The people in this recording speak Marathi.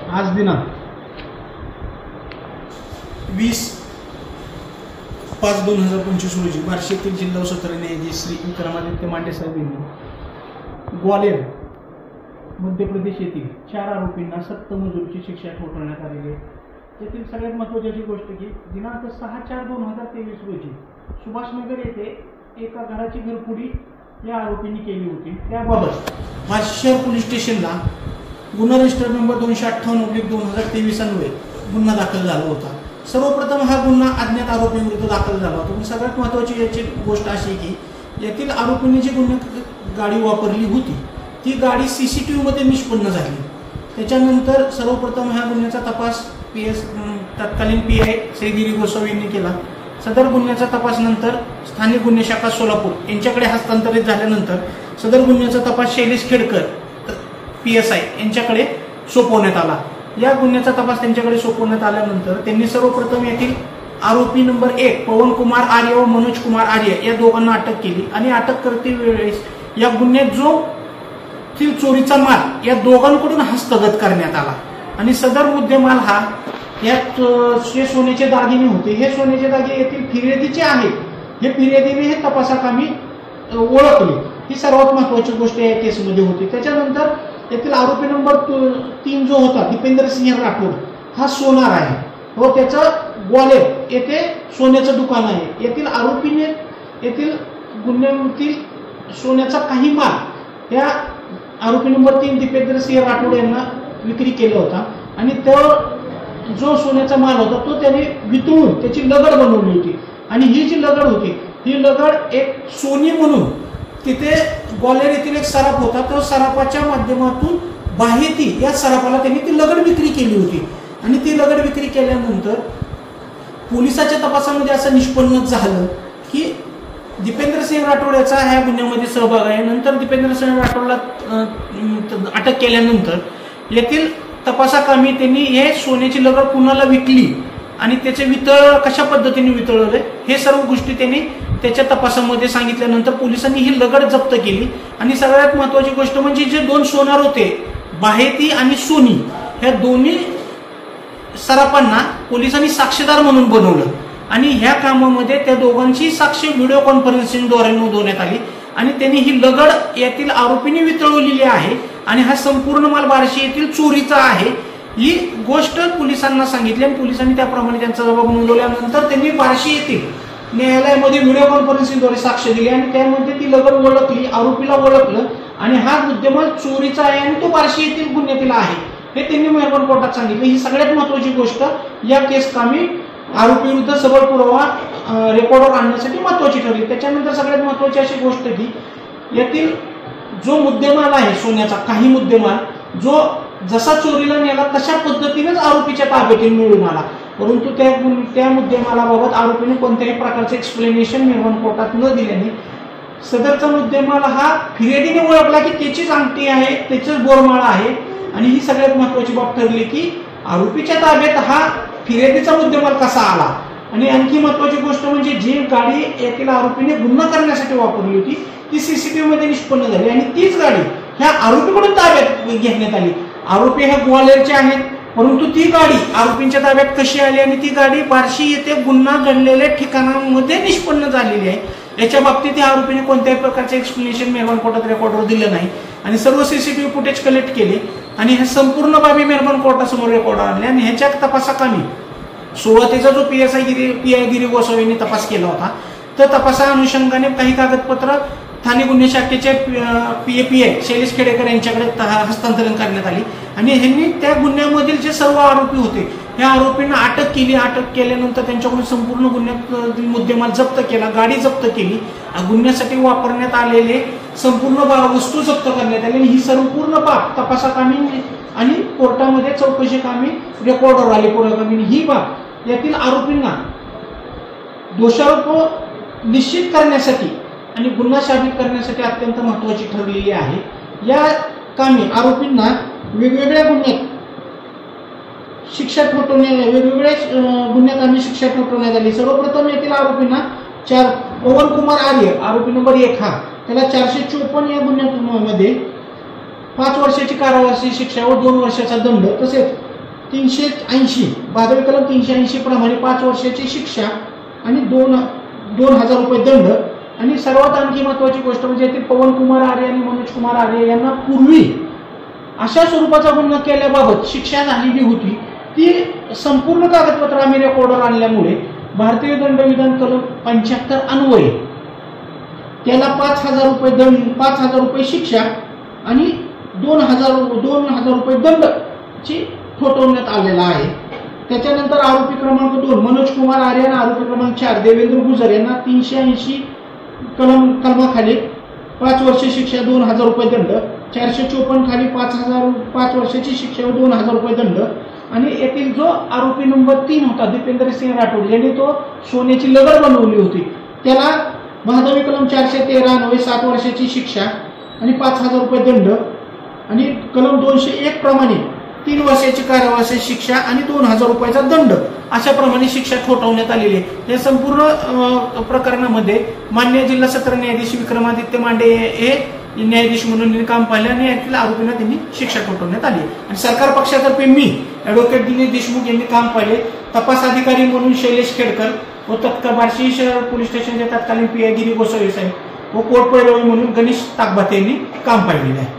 आज दिनांक 20/5/2025 रोजी बार्शी येथील जिल्हा व सत्र न्यायाधीश श्री विक्रमादित्य मांडे साहेब यांनी ग्वालेर मध्य प्रदेश येथील 4 आरोपींना सक्त मजुरीची शिक्षा ठोठावण्यात आलेली आहे। यातील सगळ्यात महत्त्वाची गोष्ट की दिनांक 6/4/2023 रोजी सुभाषनगर येथे एका घराची घरफोडी या आरोपींनी केली होती। त्याबाबत बार्शी शहर पोलीस स्टेशनला गुन्हा रजिस्टर नंबर 258/2023 अन्वये गुन्हा दाखल झाला होता। सर्वप्रथम हा गुन्हा अज्ञात आरोपींविरुद्ध दाखल झाला होता। पण सगळ्यात महत्त्वाची याची गोष्ट अशी की यातील आरोपींनी जी गुन्ह्यात गाडी वापरली होती ती गाडी CCTV मध्ये निष्पन्न झाली। त्याच्यानंतर सर्वप्रथम ह्या गुन्ह्याचा तपास तत्कालीन PI श्री गिरी गोसावी यांनी केला। सदर गुन्ह्याचा तपास नंतर स्थानिक गुन्हे शाखा सोलापूर यांच्याकडे हस्तांतरित झाल्यानंतर सदर गुन्ह्याचा तपास शैलेश खेडकर PSI यांच्याकडे सोपवण्यात आला। या गुन्ह्याचा तपास त्यांच्याकडे सोपवण्यात आल्यानंतर त्यांनी सर्वप्रथम येथील आरोपी नंबर 1 पवन कुमार आर्य व मनोज कुमार आर्य या दोघांना अटक केली आणि अटक करते वेळेस या गुन्ह्यात जो चोरीचा माल या दोघांकडून हस्तगत करण्यात आला आणि सदर मुद्देमाल हा यात जे सोन्याचे दागिने होते हे सोन्याचे दागिने येथील फिर्यादीचे आहेत। हे फिर्यादीने हे तपासाकामी ओळखले। ही सर्वात महत्त्वाची गोष्ट या केसमध्ये होती। त्याच्यानंतर येथील आरोपी नंबर 3 जो होता दीपेंद्र सिंह राठोड हा सोनार आहे व त्याचं ग्वालेर येथे सोन्याचं दुकान आहे। येथील आरोपीने येथील गुन्ह्यातील सोन्याचा काही माल या आरोपी नंबर 3 दीपेंद्र सिंह राठोड यांना विक्री केला होता आणि तो जो सोन्याचा माल होता तो त्याने वितळून त्याची लगड बनवली होती आणि ही जी लगड होती ही लगड एक सोनी म्हणून तिथे ग्वालेर येथील एक सराफ होता तो सराफाच्या माध्यमातून बाहेती या सराफाला त्यांनी ती लगड विक्री केली होती आणि ती लगड विक्री केल्यानंतर पोलिसाच्या तपासामध्ये असं निष्पन्न झालं की दीपेंद्र सिंह राठोड याचा ह्या गुन्ह्यामध्ये सहभाग आहे। नंतर दीपेंद्र सिंह राठोडला अटक केल्यानंतर येथील तपासाकामी त्यांनी हे सोन्याची लगड कुणाला विकली आणि त्याचे वितळ कशा पद्धतीने वितळवले हे सर्व गोष्टी त्यांनी त्याच्या तपासामध्ये सांगितल्यानंतर पोलिसांनी ही लगड जप्त केली आणि सगळ्यात महत्त्वाची गोष्ट म्हणजे जे 2 सोनार होते बाहेती आणि सोनी ह्या दोन्ही सराफांना पोलिसांनी साक्षीदार म्हणून बनवलं आणि ह्या कामामध्ये त्या दोघांची साक्ष व्हिडिओ कॉन्फरन्सिंगद्वारे नोंदवण्यात आली आणि त्यांनी ही लगड यातील आरोपींनी वितळवलेली आहे आणि हा संपूर्ण माल बार्शी येथील चोरीचा आहे ही गोष्ट पोलिसांना सांगितली आणि पोलिसांनी त्याप्रमाणे त्यांचा जबाब नोंदवल्यानंतर त्यांनी बार्शी येथील न्यायालयामध्ये व्हिडिओ कॉन्फरन्सिंगद्वारे साक्ष दिली आणि त्यामध्ये ती लगड ओळखली, आरोपीला ओळखलं आणि हा मुद्देमाल चोरीचा आहे आणि तो बार्शी येथील गुन्ह्यातील आहे हे त्यांनी मेहरबान कोर्टात सांगितलं। ही सगळ्यात महत्त्वाची गोष्ट या केस कामी आरोपी विरुद्ध सबळ पुरावा रेकॉर्डवर आणण्यासाठी महत्त्वाची ठरली। त्याच्यानंतर सगळ्यात महत्त्वाची अशी गोष्ट की यातील जो मुद्देमाल आहे सोन्याचा काही मुद्देमाल जो जसा चोरीला नेला तशा पद्धतीनेच आरोपीच्या ताब्यात मिळून आला, परंतु त्या मुद्देमालाबाबत आरोपीने कोणत्याही प्रकारचे एक्सप्लेनेशन मेहरबान कोर्टात न दिल्याने सदरचा मुद्देमाल हा फिर्यादीने ओळखला की त्याचीच अंगठी आहे त्याचीच बोरमाळा आहे आणि ही सगळ्यात महत्त्वाची बाब ठरली की आरोपीच्या ताब्यात हा फिर्यादीचा मुद्देमाल कसा आला। आणि आणखी महत्त्वाची गोष्ट म्हणजे जी गाडी येथील आरोपीने गुन्हा करण्यासाठी वापरली होती ती CCTV मध्ये निष्पन्न झाली आणि तीच गाडी ह्या आरोपीकडून ताब्यात घेण्यात आली। आरोपी हे ग्वालेरचे आहेत परंतु ती गाडी आरोपींच्या ताब्यात कशी आली आणि ती गाडी बार्शी येथे गुन्हा घडलेल्या ठिकाणांमध्ये निष्पन्न झालेली आहे याच्या बाबतीत या आरोपीने कोणत्याही प्रकारचे एक्सप्लेनेशन मेहरबान कोर्टात रेकॉर्डवर दिलं नाही आणि सर्व CCTV फुटेज कलेक्ट केले आणि ह्या संपूर्ण बाबी मेहरबान कोर्टासमोर रेकॉर्ड आणल्या आणि ह्याच्या तपासाकामी सुरुवातीचा जो PI गिरी गोसावी यांनी तपास केला होता तर तपासा अनुषंगाने काही कागदपत्र ठाणे गुन्हे शाखेचे PI शैलेश खेडेकर यांच्याकडे हस्तांतरण करण्यात आली आणि ह्यांनी त्या गुन्ह्यामधील जे सर्व आरोपी होते या आरोपींना अटक केली। अटक केल्यानंतर त्यांच्याकडून संपूर्ण गुन्ह्यात मुद्देमाल जप्त केला, गाडी जप्त केली, गुन्ह्यासाठी वापरण्यात आलेले संपूर्ण वस्तू जप्त करण्यात आली आणि ही संपूर्ण बाब तपासाकामी आणि कोर्टामध्ये चौकशी कामी रेकॉर्डवर आली पुराव्याकामी। ही बाब यातील आरोपींना दोषारोप निश्चित करण्यासाठी आणि गुन्हा साबित करण्यासाठी अत्यंत महत्त्वाची ठरलेली आहे। या कामी आरोपींना वेगवेगळ्या गुन्ह्यात शिक्षा वेगवेगळ्या गुन्ह्यात आम्ही शिक्षा ठोठावण्यात आली। सर्वप्रथम येथील आरोपींना पवन कुमार आर्य आरोपी नंबर 1 हा त्याला 454 या गुन्ह्यामध्ये 5 वर्षाची कारावासाची शिक्षा व 2 वर्षाचा दंड तसेच 380 भादवी कलम 380 प्रमाणे 5 वर्षाची शिक्षा आणि 2,000 रुपये दंड। आणि सर्वात आणखी महत्वाची गोष्ट म्हणजे ते पवन कुमार आर्य आणि मनोज कुमार आर्य यांना पूर्वी अशा स्वरूपाचा गुन्हा केल्याबाबत शिक्षा झालेली होती, ती संपूर्ण कागदपत्र आम्ही रेकॉर्डर आणल्यामुळे भारतीय दंडविधान कलम 75 अन्वये त्याला 5,000 रुपये दंड, 5,000 रुपये शिक्षा आणि 2,000 रुपये दंडची ठोठावण्यात आलेला आहे। त्याच्यानंतर आरोपी क्रमांक 2 मनोज कुमार आर्य आणि आरोपी क्रमांक 4 देवेंद्र गुजर यांना 380 कलमाखाली 5 वर्ष शिक्षा 2,000 रुपये दंड, 454 खाली 5 वर्षाची शिक्षा व 2,000 रुपये दंड। आणि येथील जो आरोपी नंबर 3 होता दीपेंद्र सिंह राठोड यांनी तो सोन्याची लगड बनवली होती, त्याला भादवी कलम 413 अन्वये 7 वर्षाची शिक्षा आणि 5,000 रुपये दंड। आणि कलम 201 प्रमाणे 3 वर्षाची कारावासाची शिक्षा आणि 2,000 रुपयाचा दंड अशा प्रमाणे शिक्षा ठोठावण्यात आलेली आहे। या संपूर्ण प्रकरणामध्ये माननीय जिल्हा सत्र न्यायाधीश विक्रमादित्य मांडे हे न्यायाधीश म्हणून काम पाहिले आणि यातील आरोपींना त्यांनी शिक्षा ठोठावण्यात आली। आणि सरकार पक्षातर्फे मी ॲडव्होकेट दिनेश देशमुख यांनी काम पाहिले, तपास अधिकारी म्हणून शैलेश खेडकर व तत्काळ बार्शी शहर पोलीस स्टेशनचे तत्कालीन PI गिरी गोसावी साहेब व कोर्ट पैरवी म्हणून गणेश ताकबाते यांनी काम पाहिलेले आहे।